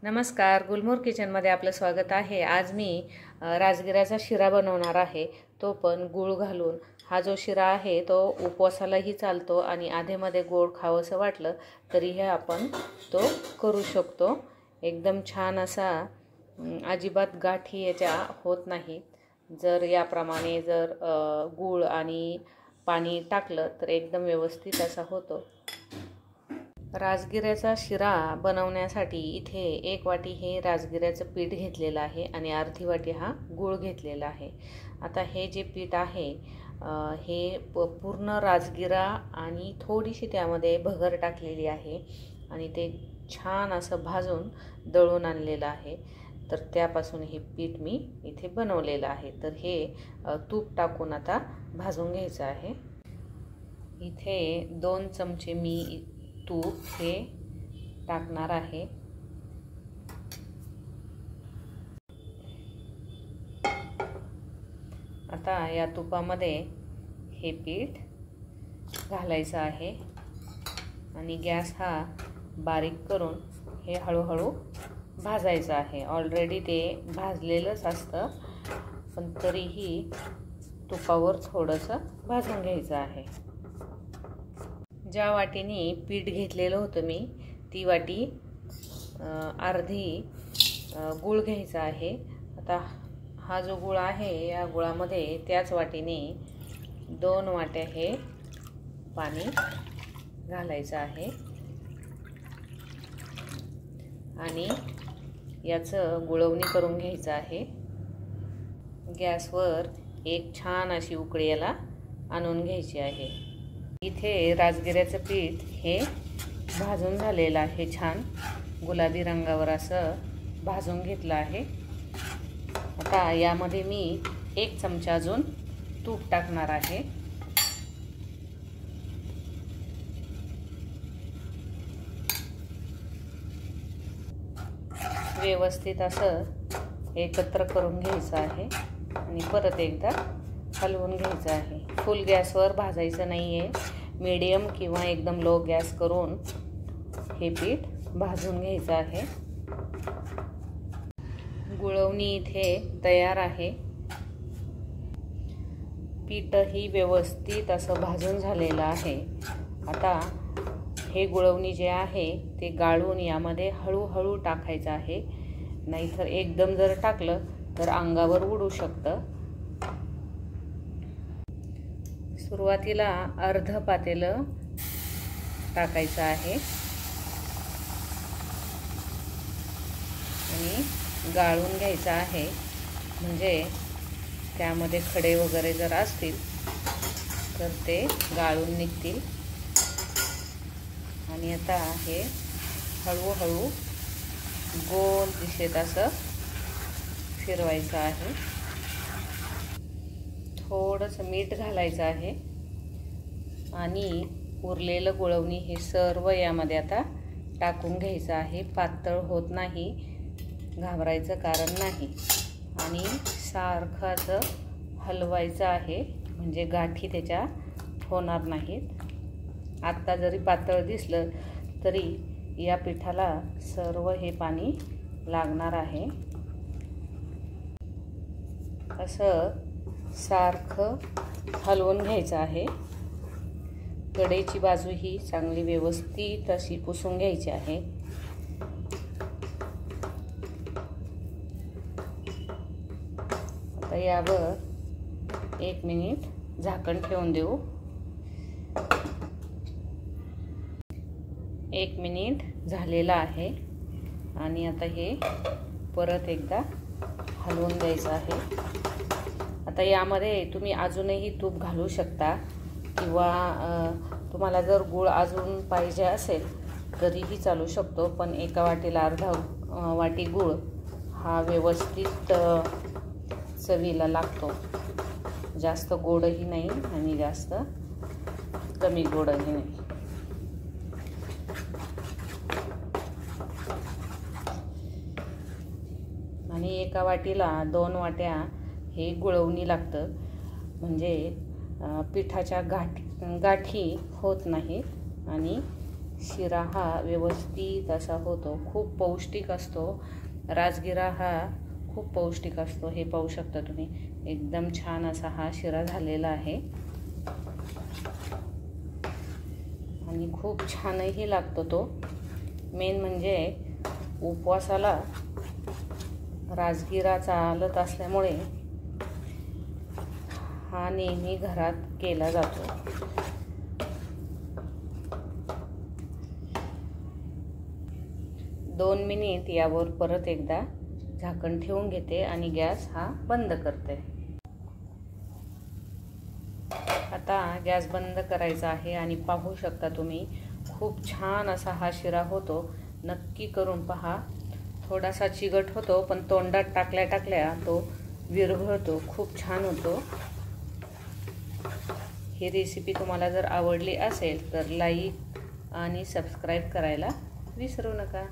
नमस्कार, गुलमोहर किचनमध्ये आपलं स्वागत आहे। आज मी राजगिराचा शिरा बनवणार आहे, तो पण गूळ घालून। हा जो शिरा आहे तो उपवासालाही चालतो आणि आधेमध्ये गोड खावंसं वाटलं तरीही आपण तो करू शकतो। एकदम छान असा, अजिबात गाठी याच्या होत नाहीत। जर याप्रमाणे जर गूळ आणि पाणी टाकलं तर एकदम व्यवस्थित असा होतो। राजगिऱ्याचा शिरा बनवण्यासाठी इथे 1 वाटी हे राजगिऱ्याचं पीठ घेतलेलं आहे आणि अर्धी वाटी हा गूळ घेतलेला आहे। आता हे जे पीठ आहे हे पूर्ण राजगिरा आणि थोडीशी त्यामध्ये भगर टाकलेली आहे आणि ते छान असं भाजून दळून आणलेलं आहे। तर त्यापासून हे पीठ मी इथे बनवलेलं आहे। तर हे तूप टाकून आता भाजून घ्यायचं आहे। इथे 2 चमचे मी तूप हे टाकणार आहे। आता या तुपामध्ये हे पीठ घालायचं आहे आणि गॅस हा बारीक करून हे हळूहळू भाजायचं आहे। ऑलरेडी ते भाजलेलंच असतं, पण तरीही तुपावर थोडंसं भाजून घ्यायचं आहे। ज्या वाटीने पीठ घेतलेलं होतं मी ती वाटी अर्धी गूळ घ्यायचा आहे। आता हा जो गूळ आहे या गुळामध्ये त्याच वाटीने 2 वाट्या हे पाणी घालायचं आहे आणि याचं गुळवणी करून घ्यायचं आहे। गॅसवर एक छान अशी उकळी याला आणून घ्यायची आहे। इथे राजगिऱ्याचं पीठ हे भाजून झालेलं आहे, छान गुलाबी रंगावर असं भाजून घेतलं आहे। आता यामध्ये मी 1 चमचा अजून तूप टाकणार आहे। व्यवस्थित असं एकत्र करून घ्यायचं आहे आणि परत एकदा हलवून घ्यायचं आहे। फुल गॅसवर भाजायचं नाही आहे, मीडियम किंवा एकदम लो गॅस करून हे पीठ भाजून घ्यायचं आहे। गुळवणी इथे तयार आहे। पीठही व्यवस्थित असं भाजून झालेलं आहे। आता हे गुळवणी जे आहे ते गाळून यामध्ये हळूहळू टाकायचं आहे, नाहीतर एकदम जर टाकलं तर अंगावर उडू शकतं। सुरुवातीला अर्ध पातेलं टाकायचं आहे आणि गाळून घ्यायचं आहे, म्हणजे त्यामध्ये खडे वगैरे जर असतील तर ते गाळून निघतील। आणि आता हे हळूहळू गोल दिशेत असं फिरवायचं आहे। थोडंसं मीठ घालायचं आहे आणि उरलेलं गुळवणी हे सर्व यामध्ये आता टाकून घ्यायचं आहे। पातळ होत नाही, घाबरायचं कारण नाही आणि सारखं असं हलवायचं आहे, म्हणजे गाठी त्याच्या होणार नाहीत। आत्ता जरी पातळ दिसलं तरी या पिठाला सर्व हे पाणी लागणार आहे। असं सारखं हलवून घ्यायचं आहे। कडेची बाजू ही चांगली व्यवस्थित अशी पुसून घ्यायची आहे। आता यावर 1 मिनिट झाकण ठेवून देऊ। 1 मिनिट झालेला आहे आणि आता हे परत एकदा हलवून द्यायचं आहे। आता यामध्ये तुम्ही अजूनही तूप घालू शकता किंवा तुम्हाला जर गूळ अजून पाहिजे असेल तरीही चालू शकतो, पण एका वाटीला अर्धा वाटी गूळ हा व्यवस्थित चवीला लागतो। जास्त गोडही नाही आणि जास्त कमी गोडही नाही। आणि एका वाटीला 2 वाट्या हे गुळवणी लागतं, म्हणजे पिठाच्या गाठी होत नाहीत आणि शिरा हा व्यवस्थित असा होतो. खूप पौष्टिक असतो. राजगिरा हा खूप पौष्टिक असतो. हे पाहू शकता तुम्ही, एकदम छान असा हा शिरा झालेला आहे आणि खूप छानही लागतो तो. मेन म्हणजे उपवासाला राजगिरा चालत असल्यामुळे हा नेहमी घरात केला जातो. दोन मिनिट यावर परत एकदा झाकण ठेवून घेते आणि गॅस हा बंद करते. आता गॅस बंद करायचा आहे आणि पाहू शकता तुम्ही, खूप छान असा हा शिरा होतो. नक्की करून पहा. थोडासा चिकट होतो, पण तोंडात टाकल्या टाकल्या तो विरघळतो. खूप छान होतो. ही रेसिपी तुम्हाला जर आवडली असेल तर लाईक आणि सबस्क्राईब करायला विसरू नका.